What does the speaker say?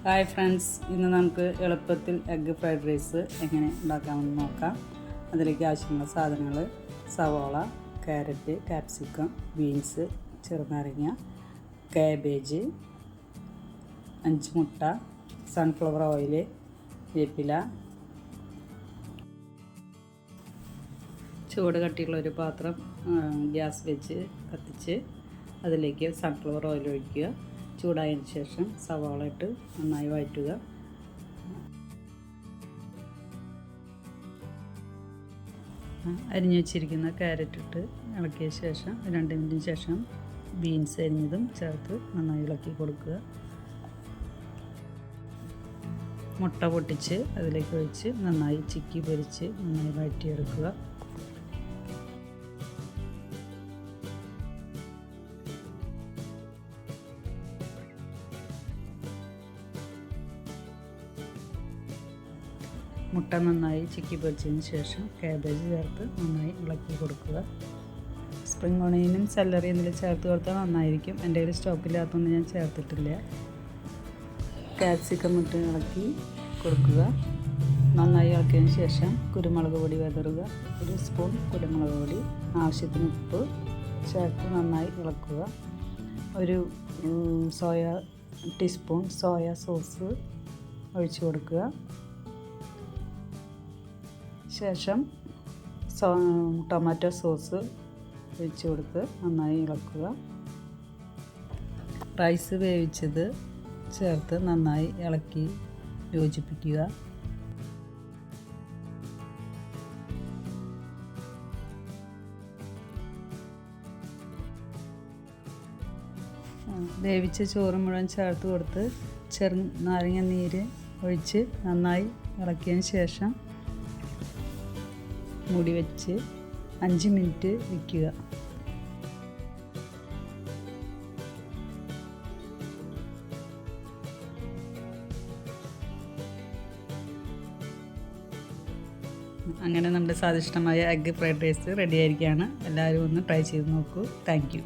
Hi friends, ഇന്ന് നമുക്ക് എളുപ്പത്തിൽ എഗ്ഗ് ഫ്രൈഡ് റൈസ് എങ്ങനെ ഉണ്ടാക്കാമെന്ന് നോക്കാം. അതിലേക്ക് ആവശ്യമുള്ള സാധനങ്ങൾ: സവോള, ക്യാരറ്റ്, ക്യാപ്സിക്കം, ബീൻസ്, ചെറുനാരങ്ങ, കാബേജ്, 5 മുട്ട, സൺഫ്ലവർ ഓയിൽ, വേപ്പില. ചൂട് കട്ടിയുള്ള ഒരു പാത്രം ഗ്യാസ് വെച്ച് കത്തിച്ച് അതിലേക്ക് സൺഫ്ലവർ ഓയിൽ ഒഴിക്കുക. ചൂടായതിന് ശേഷം സവാള ഇട്ട് നന്നായി വഴറ്റുക. അരിഞ്ഞു വെച്ചിരിക്കുന്ന ക്യാരറ്റ് ഇട്ട് ഇളക്കിയ ശേഷം 2 മിനിറ്റിന് ശേഷം ബീൻസ് അരിഞ്ഞതും ചേർത്ത് നന്നായി ഇളക്കി കൊടുക്കുക. മുട്ട പൊട്ടിച്ച് അതിലേക്ക് ഒഴിച്ച് നന്നായി ചിക്കി പൊരിച്ച് നന്നായി വഴറ്റിയെടുക്കുക. മുട്ട നന്നായി ചിക്കി പൊരിച്ചതിന് ശേഷം കാബേജ് ചേർത്ത് നന്നായി ഇളക്കി കൊടുക്കുക. സ്പ്രിംഗ് ഓണിയനും സെല്ലറിയും ഇതിൽ ചേർത്ത് കൊടുത്താൽ നന്നായിരിക്കും. എൻ്റെ കയ്യിൽ സ്റ്റോക്കില്ലാത്തതുകൊണ്ട് ഞാൻ ചേർത്തിട്ടില്ല. ക്യാപ്സിക്കം ഇട്ട് ഇളക്കി കൊടുക്കുക. നന്നായി ഇളക്കിയതിന് ശേഷം കുരുമുളക് പൊടി വിതറുക. 1 സ്പൂൺ കുരുമുളക് പൊടി, ആവശ്യത്തിന് ഉപ്പ് ചേർത്ത് നന്നായി ഇളക്കുക. 1 ടീസ്പൂൺ സോയ സോസ് ഒഴിച്ചു കൊടുക്കുക. ശേഷം ടൊമാറ്റോ സോസ് ഒഴിച്ച് കൊടുത്ത് നന്നായി ഇളക്കുക. റൈസ് വേവിച്ചത് ചേർത്ത് നന്നായി ഇളക്കി യോജിപ്പിക്കുക. വേവിച്ച ചോറ് മുഴുവൻ ചേർത്ത് കൊടുത്ത് ചെറുനാരങ്ങ നീര് ഒഴിച്ച് നന്നായി ഇളക്കിയതിന് ശേഷം മൂടി വെച്ച് 5 മിനിറ്റ് വയ്ക്കുക. അങ്ങനെ നമ്മുടെ സ്വാദിഷ്ടമായ എഗ്ഗ് ഫ്രൈഡ് റൈസ് റെഡി ആയിരിക്കുകയാണ്. എല്ലാവരും ഒന്ന് ട്രൈ ചെയ്ത് നോക്കൂ. Thank you.